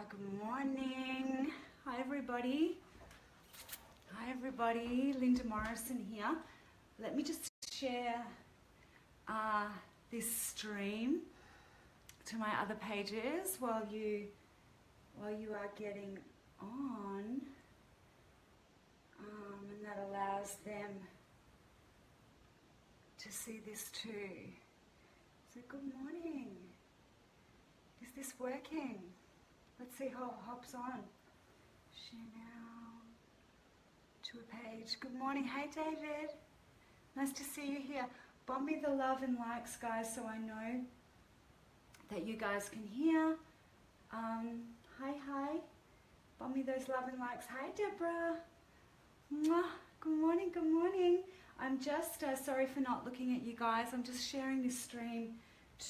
Good morning. Hi everybody. Hi everybody. Linda Morrison here. Let me just share this stream to my other pages while you are getting on, and that allows them to see this too. So good morning. Is this working? Let's see how it hops on. Share now to a page. Good morning. Hey David. Nice to see you here. Bomb me the love and likes, guys, so I know that you guys can hear. Hi. Bomb me those love and likes. Hi Deborah. Mwah. Good morning, good morning. I'm just, sorry for not looking at you guys. I'm just sharing this stream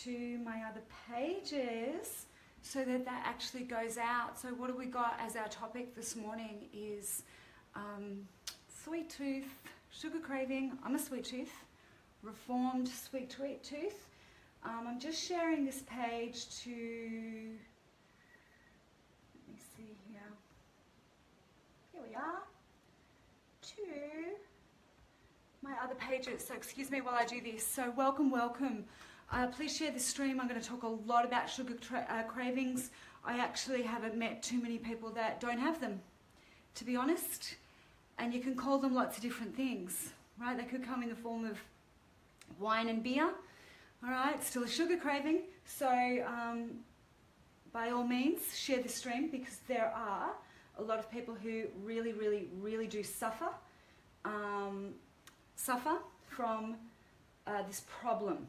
to my other pages so that actually goes out. So what do we got as our topic this morning is sweet tooth, sugar craving. I'm a sweet tooth, reformed sweet tooth. I'm just sharing this page to, let me see here. Here we are, to my other pages. So excuse me while I do this. So welcome. Please share this stream. I'm going to talk a lot about sugar cravings. I actually haven't met too many people that don't have them, to be honest. And you can call them lots of different things, right? They could come in the form of wine and beer, all right? Still a sugar craving. So by all means, share this stream because there are a lot of people who really do suffer from this problem.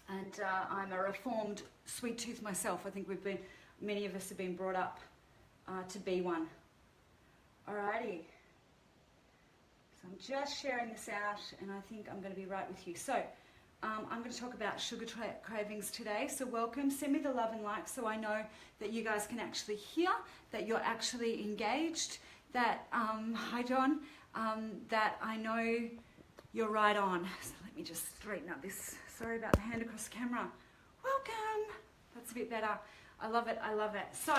And I'm a reformed sweet tooth myself. I think many of us have been brought up to be one. Alrighty. So I'm just sharing this out and I think I'm going to be right with you. So I'm going to talk about sugar cravings today. So welcome. Send me the love and like so I know that you guys can actually hear, that you're actually engaged, that, hi John, that I know you're right on. So let me just straighten up this. Sorry about the hand across the camera. Welcome. That's a bit better. I love it. So,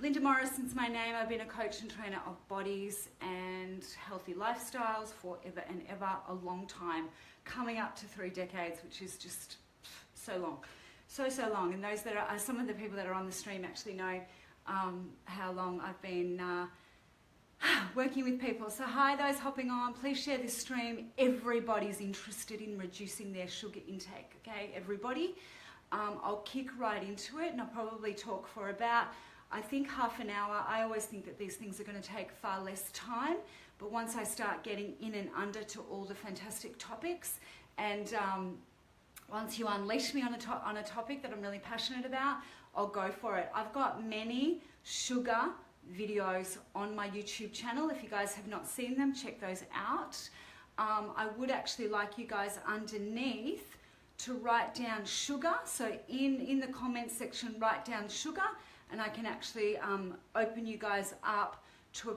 Linda Morrison's my name. I've been a coach and trainer of bodies and healthy lifestyles forever and ever, a long time, coming up to 3 decades, which is just so long. So long. And those that are, some of the people that are on the stream actually know how long I've been working with people. So hi those hopping on, please share this stream. Everybody's interested in reducing their sugar intake, okay, everybody. I'll kick right into it and I'll probably talk for about, I think, half an hour. I always think that these things are going to take far less time, but once I start getting in and under to all the fantastic topics and once you unleash me on a topic that I'm really passionate about, I'll go for it. I've got many sugar videos on my YouTube channel. If you guys have not seen them, check those out. I would actually like you guys underneath to write down sugar. So in the comments section, write down sugar, and I can actually open you guys up to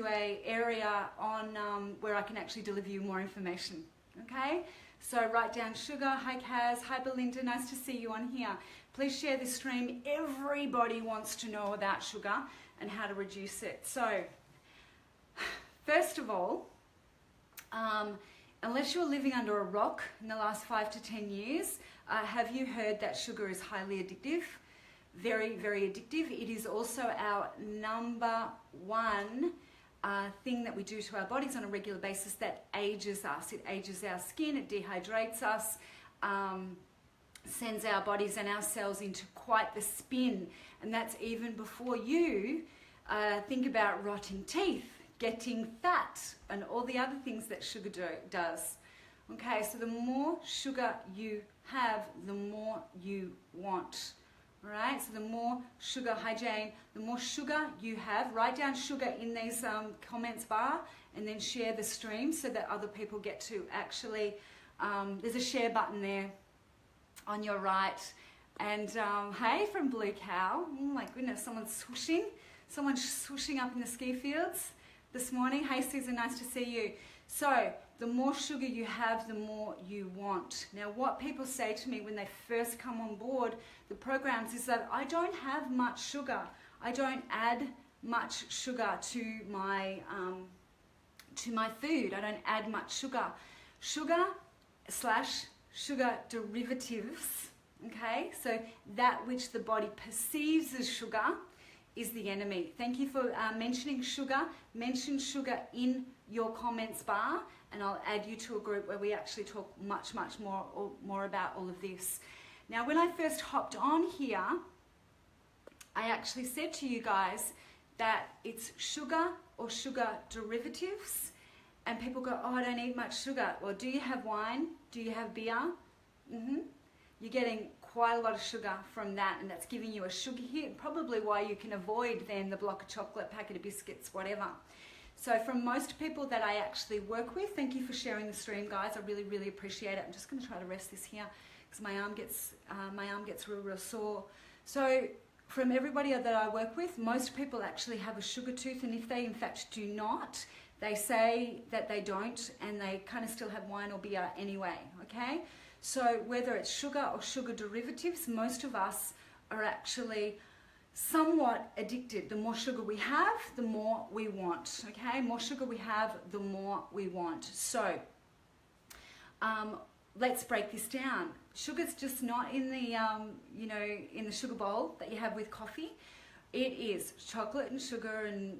a area on where I can actually deliver you more information. Okay. So write down sugar. Hi Kaz. Hi Belinda. Nice to see you on here. Please share this stream. Everybody wants to know about sugar and how to reduce it. So, first of all, unless you're living under a rock in the last 5 to 10 years, have you heard that sugar is highly addictive? Very addictive. It is also our number one thing that we do to our bodies on a regular basis that ages us. It ages our skin, it dehydrates us, sends our bodies and our cells into quite the spin, and that's even before you think about rotting teeth, getting fat, and all the other things that sugar does. Okay, so the more sugar you have, the more you want. All right, so the more sugar, hi Jane, the more sugar you have, write down sugar in these comments bar and then share the stream so that other people get to actually, there's a share button there on your right. And hey, from Blue Cow, oh my goodness, someone's swooshing up in the ski fields this morning. Hey Susan, nice to see you. So the more sugar you have, the more you want. Now, what people say to me when they first come on board the programs is that I don't have much sugar. I don't add much sugar to my food. I don't add much sugar. Sugar / sugar derivatives, okay? So that which the body perceives as sugar is the enemy. Thank you for mentioning sugar. Mention sugar in your comments bar, and I'll add you to a group where we actually talk much more about all of this. Now, when I first hopped on here, I actually said to you guys that it's sugar or sugar derivatives, and people go, oh, I don't eat much sugar. Well, do you have wine? Do you have beer? You're getting quite a lot of sugar from that, and that's giving you a sugar hit, probably why you can avoid then the block of chocolate, packet of biscuits, whatever. So from most people that I actually work with, thank you for sharing the stream, guys. I really appreciate it. I'm just going to try to rest this here because my arm gets real sore. So from everybody that I work with, most people actually have a sugar tooth, and if they in fact do not, they say that they don't, and they kind of still have wine or beer anyway, okay? So whether it's sugar or sugar derivatives, most of us are actually somewhat addicted. The more sugar we have, the more we want, okay? More sugar we have, the more we want. So let's break this down. Sugar's just not in the, in the sugar bowl that you have with coffee. It is chocolate and sugar and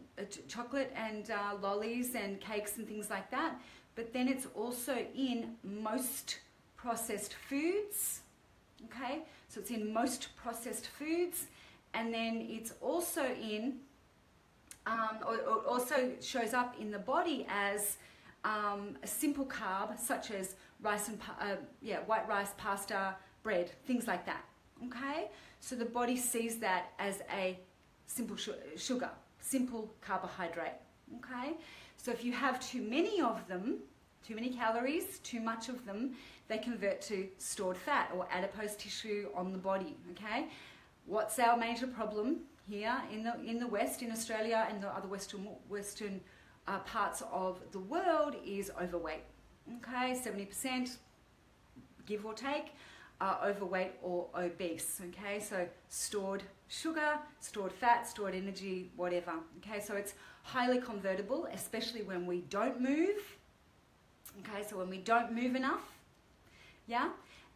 lollies and cakes and things like that. But then it's also in most processed foods, okay? So it's in most processed foods, and then it's also in, or also shows up in the body as a simple carb, such as rice and white rice, pasta, bread, things like that, okay? So the body sees that as a simple sugar, simple carbohydrate, okay? So if you have too many of them, too many calories, too much of them, they convert to stored fat or adipose tissue on the body, okay? What's our major problem here in the West, in Australia and the other Western parts of the world is overweight, okay? 70%, give or take, are overweight or obese, okay? So stored sugar, stored fat, stored energy, whatever, okay? So it's highly convertible, especially when we don't move, okay? So when we don't move enough, yeah?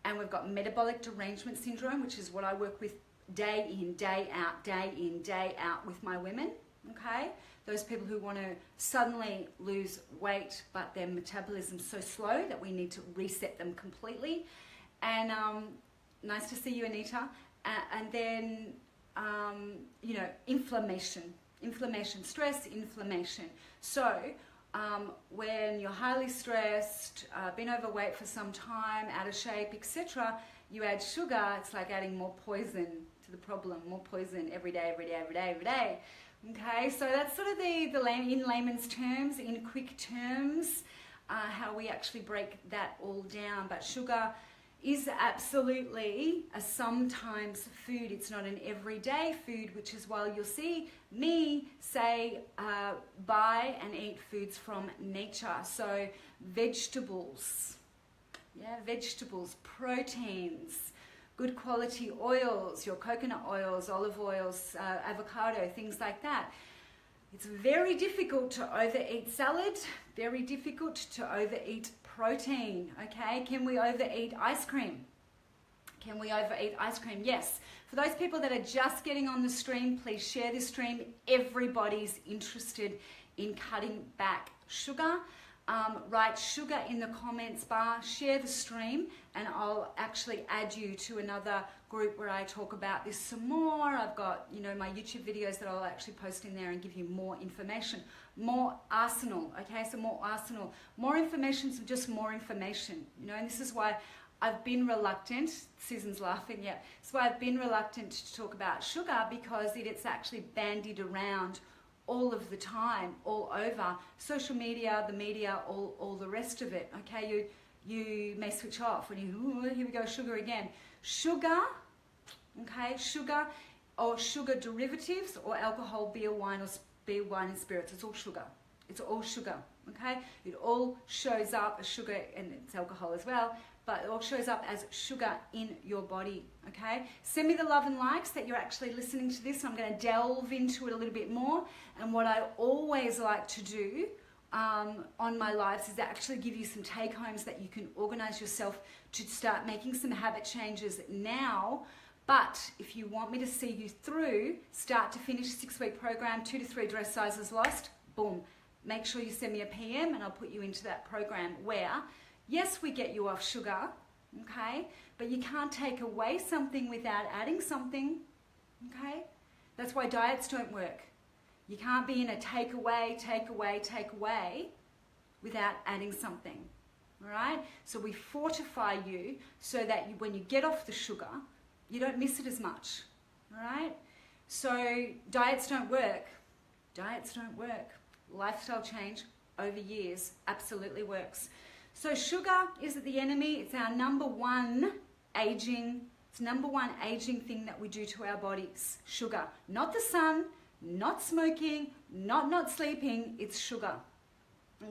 And we've got metabolic derangement syndrome, which is what I work with day in, day out with my women, okay? Those people who want to suddenly lose weight, but their metabolism's so slow that we need to reset them completely. And nice to see you, Anita. And then, inflammation, stress, inflammation. So when you're highly stressed, been overweight for some time, out of shape, etc., you add sugar, it's like adding more poison to the problem, more poison every day. Okay, so that's sort of in layman's terms, in quick terms, how we actually break that all down. But sugar is absolutely a sometimes food. It's not an everyday food, which is why you'll see me say buy and eat foods from nature. So vegetables, proteins, good quality oils, your coconut oils, olive oils, avocado, things like that. It's very difficult to overeat salad, very difficult to overeat protein, okay? Can we overeat ice cream? Can we overeat ice cream? Yes. For those people that are just getting on the stream, please share this stream. Everybody's interested in cutting back sugar. Write sugar in the comments bar, share the stream, and I'll actually add you to another group where I talk about this some more. I've got, my YouTube videos that I'll actually post in there and give you more information, more arsenal, okay? So more arsenal, more information, so just more information, and this is why I've been reluctant. Susan's laughing, yeah. That's why I've been reluctant to talk about sugar, because it's actually bandied around all of the time, all over social media, the media, all the rest of it, okay? You may switch off when here we go, sugar again. Sugar, okay, sugar or sugar derivatives or alcohol, beer, wine and spirits, it's all sugar. It's all sugar, okay? It all shows up as sugar, and it's alcohol as well, but it all shows up as sugar in your body, okay? Send me the love and likes that you're actually listening to this. I'm going to delve into it a little bit more. And what I always like to do on my lives is actually give you some take-homes that you can organize yourself to start making some habit changes now. But if you want me to see you through, start to finish 6-week program, 2 to 3 dress sizes lost, boom. Make sure you send me a PM and I'll put you into that program where, yes, we get you off sugar, okay? But you can't take away something without adding something, okay? That's why diets don't work. You can't be in a take away without adding something, all right? So we fortify you so that when you get off the sugar, you don't miss it as much, all right? So diets don't work. Diets don't work. Lifestyle change over years absolutely works. So sugar is the enemy. It's our number one aging thing that we do to our bodies. Sugar, not the sun, not smoking, not sleeping, it's sugar,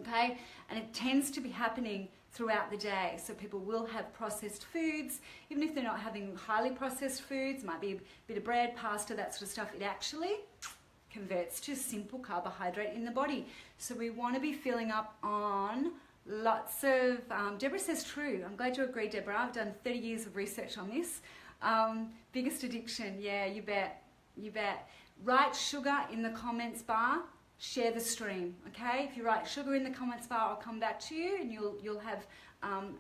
okay? And it tends to be happening throughout the day. So people will have processed foods, even if they're not having highly processed foods, might be a bit of bread, pasta, that sort of stuff. It actually converts to simple carbohydrate in the body. So we want to be filling up on lots of, Deborah says true. I'm glad you agree, Deborah. I've done 30 years of research on this. Biggest addiction, yeah, you bet, you bet. Write sugar in the comments bar, share the stream, okay? If you write sugar in the comments bar, I'll come back to you and you'll have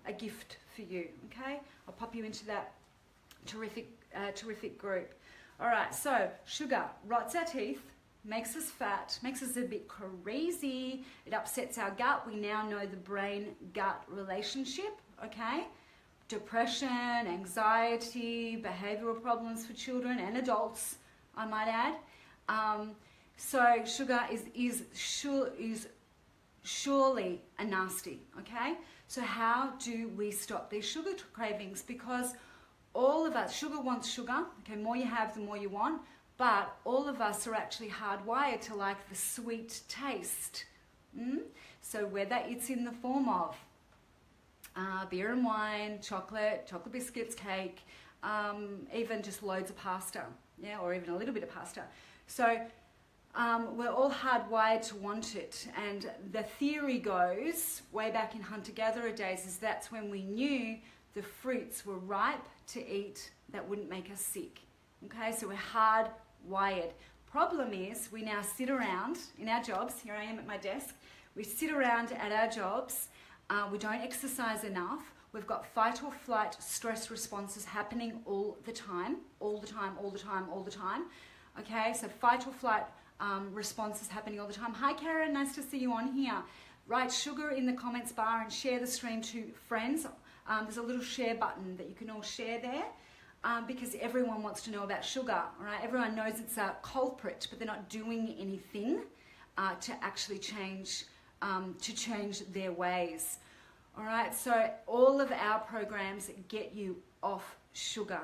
a gift for you, okay? I'll pop you into that terrific group. All right, so sugar rots our teeth, makes us fat, makes us a bit crazy. It upsets our gut. We now know the brain-gut relationship, okay? Depression, anxiety, behavioral problems for children and adults, I might add. So sugar is surely a nasty, okay? So how do we stop these sugar cravings? Because all of us, sugar wants sugar, okay? More you have, the more you want. But all of us are actually hardwired to like the sweet taste. So whether it's in the form of beer and wine, chocolate biscuits, cake, even just loads of pasta, yeah, or even a little bit of pasta. So we're all hardwired to want it. And the theory goes, way back in hunter-gatherer days, is that's when we knew the fruits were ripe to eat that wouldn't make us sick. Okay, so we're hardwired. Problem is, we now sit around in our jobs. Here I am at my desk. We sit around at our jobs. We don't exercise enough. We've got fight or flight stress responses happening all the time. Okay, so fight or flight responses happening all the time. Hi Karen, nice to see you on here. Write sugar in the comments bar and share the stream to friends. There's a little share button that you can all share there. Because everyone wants to know about sugar, right? Everyone knows it's a culprit, but they're not doing anything to actually change their ways. All right, so all of our programs get you off sugar.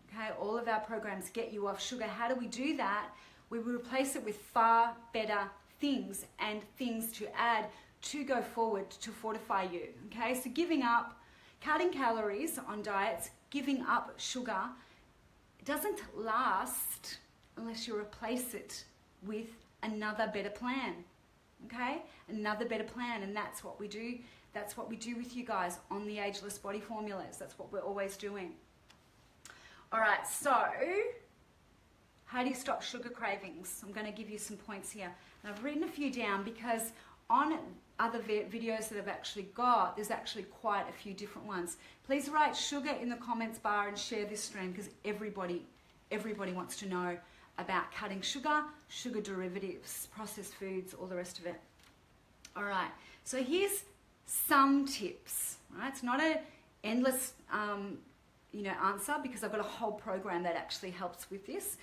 Okay, all of our programs get you off sugar. How do we do that? We replace it with far better things and things to add to go forward to fortify you. Okay, so giving up, cutting calories on diets, giving up sugar, doesn't last unless you replace it with another better plan, okay? Another better plan, and that's what we do. That's what we do with you guys on the Ageless Body Formulas. That's what we're always doing. All right, so how do you stop sugar cravings? I'm going to give you some points here. And I've written a few down because on other videos that I've actually got, there's actually quite a few different ones. Please write sugar in the comments bar and share this stream because everybody wants to know about cutting sugar, sugar derivatives, processed foods, all the rest of it. All right, so here's some tips. Right? It's not an endless answer because I've got a whole program that actually helps with this.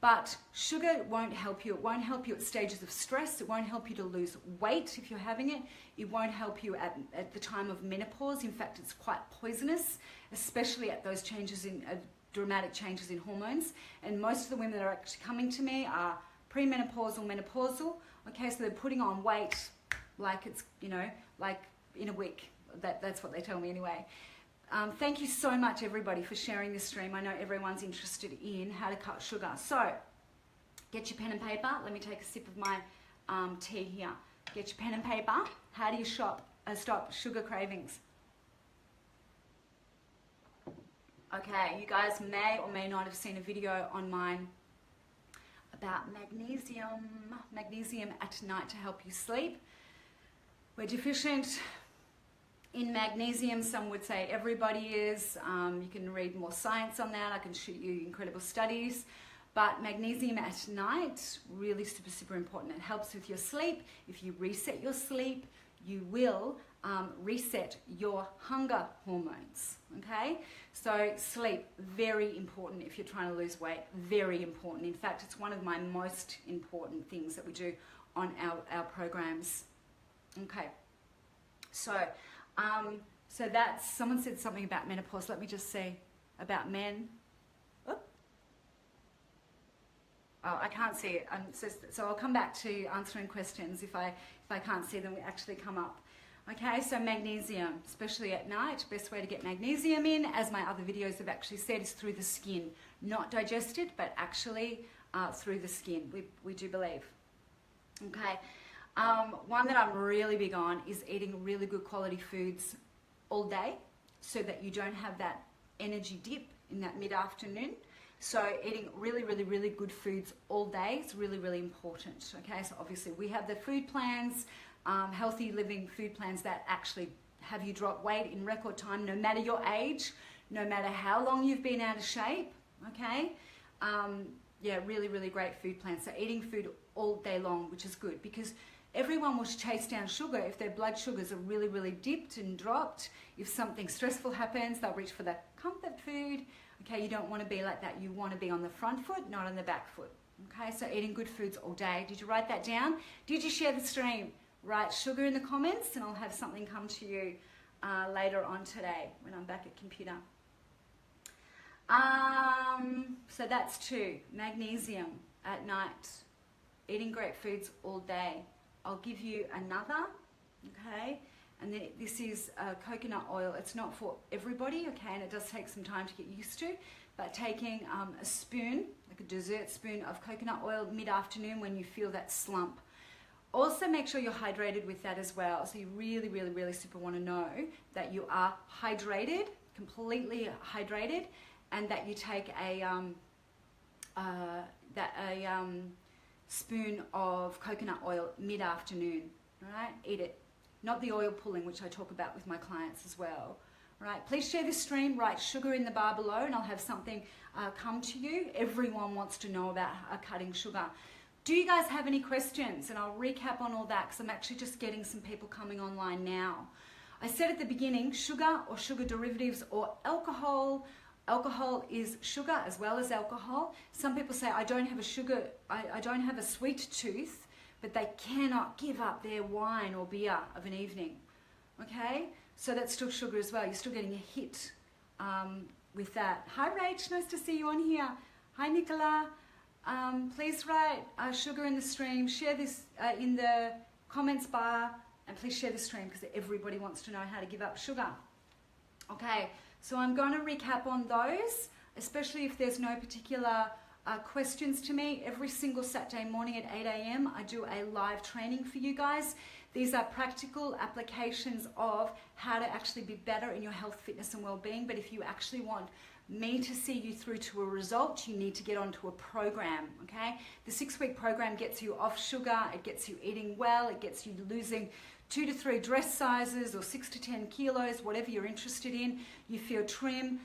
But sugar won't help you. It won't help you at stages of stress. It won't help you to lose weight if you're having it. It won't help you at the time of menopause. In fact, it's quite poisonous, especially at those dramatic changes in hormones. And most of the women that are actually coming to me are premenopausal, menopausal. Okay, so they're putting on weight like it's, you know, like in a week. That's what they tell me anyway. Thank you so much, everybody, for sharing this stream. I know everyone's interested in how to cut sugar. So get your pen and paper. Let me take a sip of my tea here. Get your pen and paper. How do you stop sugar cravings? Okay, you guys may or may not have seen a video on mine about magnesium at night to help you sleep. We're deficient in magnesium. Some would say everybody is. You can read more science on that. I can shoot you incredible studies. But magnesium at night, really super, super important. It helps with your sleep. If you reset your sleep, you will reset your hunger hormones, okay? So sleep, very important if you're trying to lose weight, very important. In fact, it's one of my most important things that we do on our programs. Okay, so that's, someone said something about menopause. Let me just say about men. Oh, I can't see it. So I'll come back to answering questions if I can't see them actually come up. Okay, so magnesium, especially at night, best way to get magnesium in, as my other videos have actually said, is through the skin. Not digested, but actually through the skin, we do believe. Okay, one that I'm really big on is eating really good quality foods all day so that you don't have that energy dip in that mid-afternoon. So eating really, really, really good foods all day is really, really important. Okay, so obviously we have the food plans, healthy living food plans that actually have you drop weight in record time, no matter your age, no matter how long you've been out of shape. Okay, yeah, really, really great food plans. So eating food all day long, which is good, because everyone will chase down sugar if their blood sugars are really, really dipped and dropped. If something stressful happens, they'll reach for that comfort food. Okay, you don't want to be like that. You want to be on the front foot, not on the back foot. Okay, so eating good foods all day. Did you write that down? Did you share the stream? Write sugar in the comments and I'll have something come to you later on today when I'm back at computer. So that's 2. Magnesium at night. Eating great foods all day. I'll give you another, okay? And then this is coconut oil. It's not for everybody, okay? And it does take some time to get used to, but taking a spoon, like a dessert spoon of coconut oil mid-afternoon when you feel that slump. Also make sure you're hydrated with that as well. So you really, really, really super want to know that you are hydrated, completely hydrated, and that you take a spoon of coconut oil mid-afternoon, right? Eat it. Not the oil pulling, which I talk about with my clients as well. Right? Please share this stream, write sugar in the bar below, and I'll have something come to you. Everyone wants to know about cutting sugar. Do you guys have any questions? And I'll recap on all that because I'm actually just getting some people coming online now. I said at the beginning, sugar or sugar derivatives or alcohol. Alcohol is sugar as well as alcohol. Some people say, I don't have a sweet tooth, but they cannot give up their wine or beer of an evening. Okay? So that's still sugar as well. You're still getting a hit with that. Hi, Rach. Nice to see you on here. Hi, Nicola. Please write sugar in the stream. Share this in the comments bar. And please share the stream because everybody wants to know how to give up sugar. Okay, so I'm going to recap on those, especially if there's no particular questions to me. Every single Saturday morning at 8 a.m. I do a live training for you guys. These are practical applications of how to actually be better in your health, fitness and well-being. But if you actually want me to see you through to a result, you need to get onto a program, okay? The 6-week program gets you off sugar, it gets you eating well, it gets you losing 2 to 3 dress sizes or 6 to 10 kilos, whatever you're interested in. You feel trim,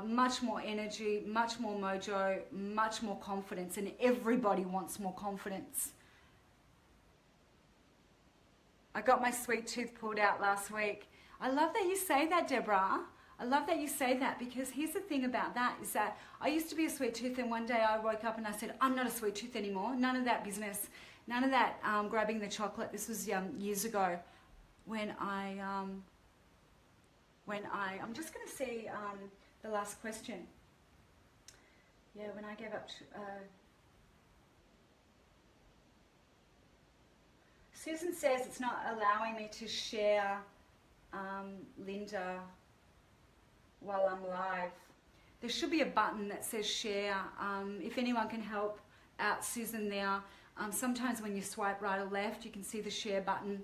much more energy, much more mojo, much more confidence, and everybody wants more confidence. I got my sweet tooth pulled out last week. I love that you say that, Deborah. I love that you say that, because here's the thing about that is that I used to be a sweet tooth, and one day I woke up and I said, I'm not a sweet tooth anymore. None of that business. None of that grabbing the chocolate. This was years ago when I'm just going to see the last question. Yeah, when I gave up Susan says it's not allowing me to share, Linda, while I'm live. There should be a button that says share. If anyone can help out Susan there. Sometimes when you swipe right or left, you can see the share button.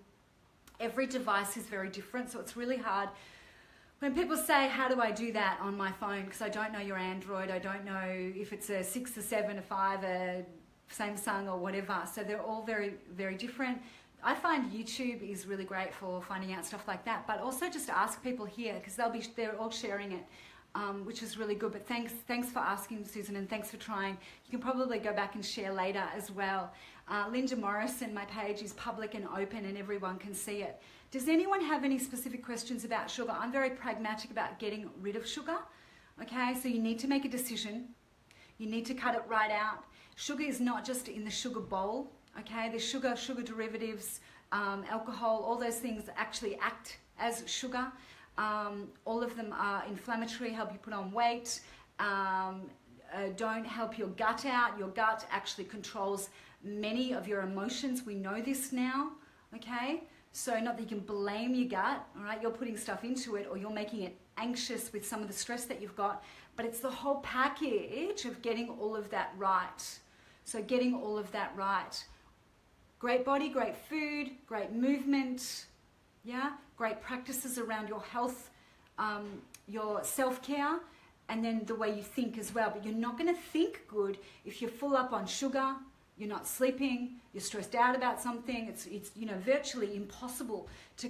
Every device is very different, so it's really hard. When people say, how do I do that on my phone? Because I don't know your Android, I don't know if it's a 6, a 7, a 5, a Samsung or whatever. So they're all very, very different. I find YouTube is really great for finding out stuff like that, but also just ask people here because they're all sharing it, which is really good. But thanks for asking, Susan, and thanks for trying. You can probably go back and share later as well. Linda Morrison, my page is public and open and everyone can see it. Does anyone have any specific questions about sugar? I'm very pragmatic about getting rid of sugar. Okay, so you need to make a decision. You need to cut it right out. Sugar is not just in the sugar bowl. Okay, there's sugar derivatives, alcohol, all those things actually act as sugar. All of them are inflammatory, help you put on weight, don't help your gut out. Your gut actually controls many of your emotions. We know this now, okay? So not that you can blame your gut, all right? You're putting stuff into it or you're making it anxious with some of the stress that you've got, but it's the whole package of getting all of that right. So getting all of that right. Great body, great food, great movement, yeah? Great practices around your health, your self-care, and then the way you think as well. But you're not going to think good if you're full up on sugar, you're not sleeping, you're stressed out about something. It's you know, virtually impossible to,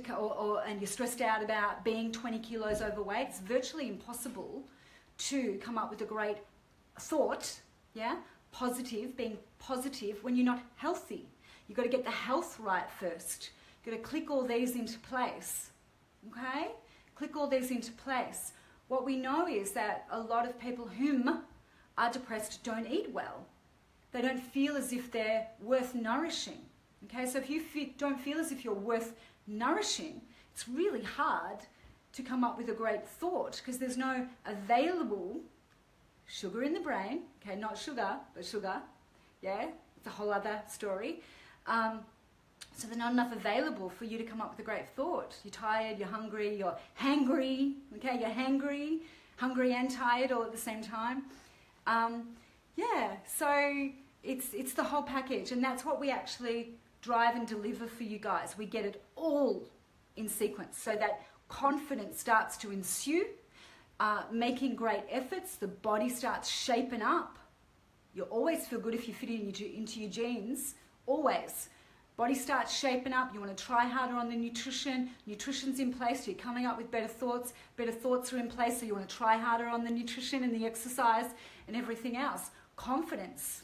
and you're stressed out about being 20 kilos overweight. It's virtually impossible to come up with a great thought, yeah? Positive, being positive when you're not healthy. You've got to get the health right first. You've got to click all these into place, okay? Click all these into place. What we know is that a lot of people whom are depressed don't eat well. They don't feel as if they're worth nourishing, okay? So if you don't feel as if you're worth nourishing, it's really hard to come up with a great thought because there's no available sugar in the brain, okay? Not sugar, but sugar, yeah? It's a whole other story. So there's not enough available for you to come up with a great thought. You're tired, you're hungry, you're hangry, okay? You're hangry and tired all at the same time. Yeah, so it's the whole package, and that's what we actually drive and deliver for you guys. We get it all in sequence so that confidence starts to ensue, making great efforts, the body starts shaping up. You always feel good if you fit into your jeans, always. Body starts shaping up, you want to try harder on the nutrition, nutrition's in place, so you're coming up with better thoughts are in place, so you want to try harder on the nutrition and the exercise and everything else. Confidence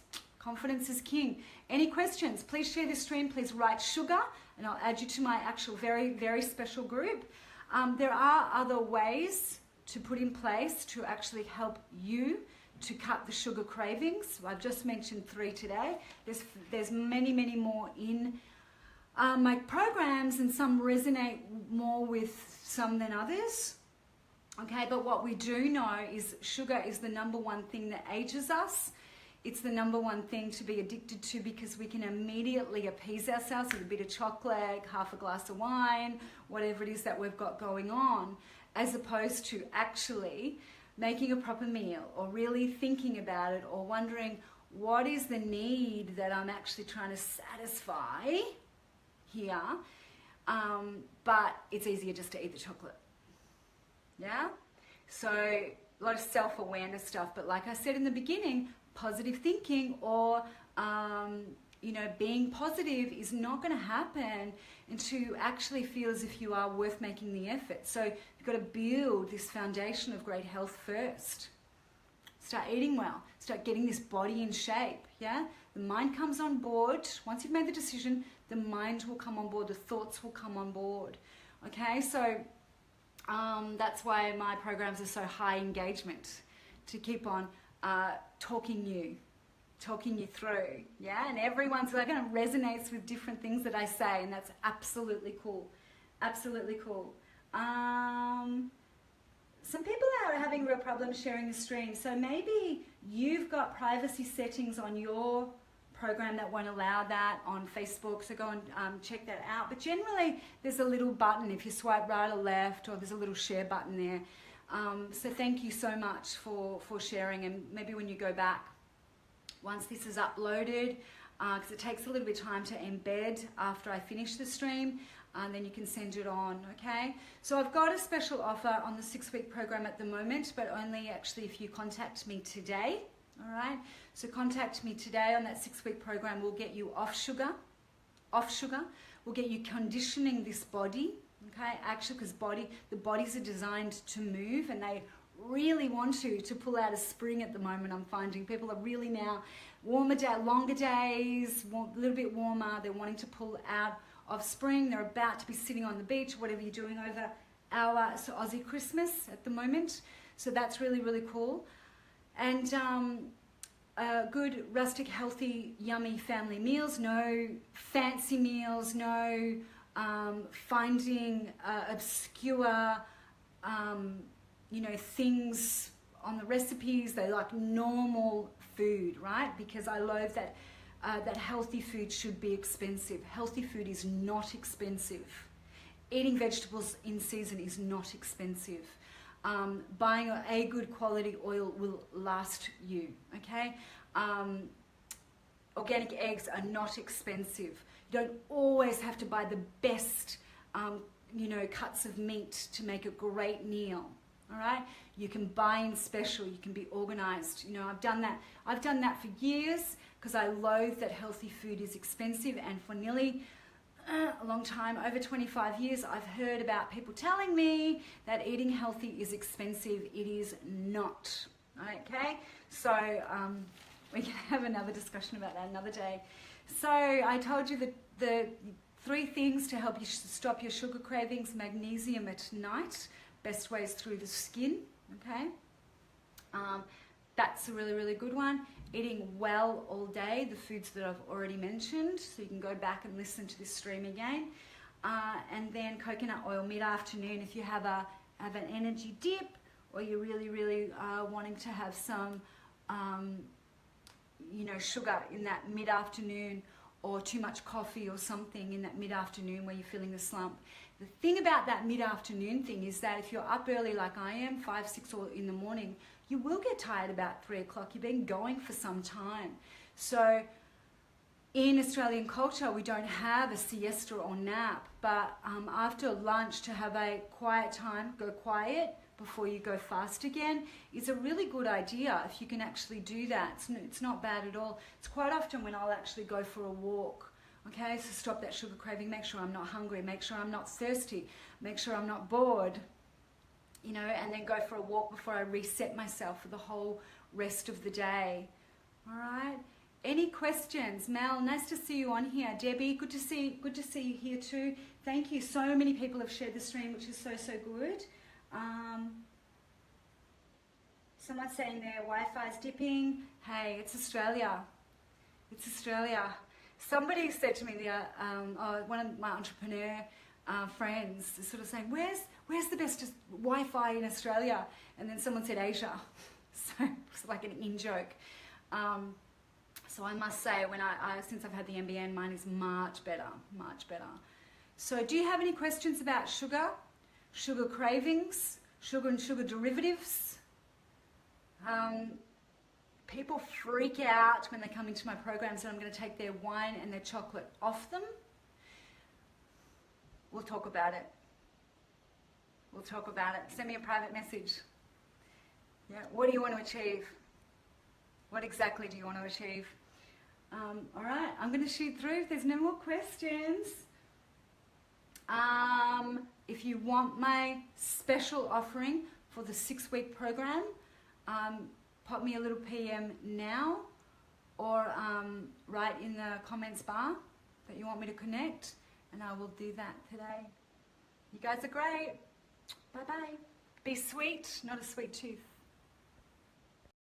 is king. Any questions? Please share this stream, please write sugar, and I'll add you to my actual very, very special group. There are other ways to put in place to actually help you to cut the sugar cravings. I've just mentioned 3 today. There's many, many more in my programs, and some resonate more with some than others. Okay, but what we do know is sugar is the #1 thing that ages us. It's the #1 thing to be addicted to because we can immediately appease ourselves with a bit of chocolate, half a glass of wine, whatever it is that we've got going on, as opposed to actually making a proper meal or really thinking about it or wondering what is the need that I'm actually trying to satisfy here. But it's easier just to eat the chocolate. Yeah? So a lot of self-awareness stuff. But like I said in the beginning, positive thinking or you know, being positive is not going to happen until you actually feel as if you are worth making the effort. So you've got to build this foundation of great health first. Start eating well. Start getting this body in shape, yeah? The mind comes on board. Once you've made the decision, the mind will come on board. The thoughts will come on board, okay? So that's why my programs are so high engagement, to keep on talking you through, yeah? And everyone's like, it resonates with different things that I say, and that's absolutely cool. Absolutely cool. Some people are having real problems sharing the stream, so maybe you've got privacy settings on your program that won't allow that on Facebook, so go and check that out. But generally, there's a little button if you swipe right or left, or there's a little share button there. So thank you so much for sharing, and maybe when you go back, once this is uploaded, because it takes a little bit of time to embed after I finish the stream, and then you can send it on, okay? So I've got a special offer on the 6-week program at the moment, but only actually if you contact me today, all right? So contact me today on that 6-week program. We'll get you off sugar. We'll get you conditioning this body, okay? Actually, because the bodies are designed to move, and they really want to pull out a spring at the moment. I'm finding people are really now longer days, a little bit warmer. They're wanting to pull out of spring. They're about to be sitting on the beach, whatever you're doing over our Aussie Christmas at the moment. So that's really, really cool. And good, rustic, healthy, yummy family meals. No fancy meals. No finding obscure, things on the recipes. They like normal food, right? Because I loathe that that healthy food should be expensive. Healthy food is not expensive. Eating vegetables in season is not expensive. Buying a good quality oil will last you, okay? Organic eggs are not expensive. You don't always have to buy the best, cuts of meat to make a great meal. All right, you can buy in special. You can be organized. I've done that. I've done that for years because I loathe that healthy food is expensive. And for nearly a long time, over 25 years, I've heard about people telling me that eating healthy is expensive. It is not. Okay, so we can have another discussion about that another day. So I told you that the 3 things to help you stop your sugar cravings: magnesium at night. Best way is through the skin, okay? That's a really, really good one. Eating well all day, the foods that I've already mentioned, so you can go back and listen to this stream again. And then coconut oil mid-afternoon if you have an energy dip, or you're really, really wanting to have some, sugar in that mid-afternoon, or too much coffee or something in that mid-afternoon where you're feeling the slump. The thing about that mid-afternoon thing is that if you're up early like I am, 5, 6 or in the morning, you will get tired about 3 o'clock. You've been going for some time. So in Australian culture, we don't have a siesta or nap, but after lunch to have a quiet time, go quiet before you go fast again, is a really good idea if you can actually do that. It's not bad at all. It's quite often when I'll actually go for a walk. Okay, so stop that sugar craving, make sure I'm not hungry, make sure I'm not thirsty, make sure I'm not bored, and then go for a walk before I reset myself for the whole rest of the day. All right, any questions? Mel, nice to see you on here. Debbie, good to see you here too. Thank you. So many people have shared the stream, which is so good. Someone's saying their Wi-Fi's dipping. Hey, it's Australia. It's Australia. Somebody said to me, one of my entrepreneur friends is sort of saying, where's the best Wi-Fi in Australia? And then someone said Asia. So it's like an in-joke. So I must say, since I've had the NBN, mine is much better. So do you have any questions about sugar cravings, sugar and sugar derivatives? People freak out when they come into my programs and I'm going to take their wine and their chocolate off them. We'll talk about it. Send me a private message. Yeah. What do you want to achieve? What exactly do you want to achieve? All right. I'm going to shoot through if there's no more questions. If you want my special offering for the 6-week program, pop me a little PM now, or write in the comments bar that you want me to connect, and I will do that today. You guys are great. Bye-bye. Be sweet, not a sweet tooth.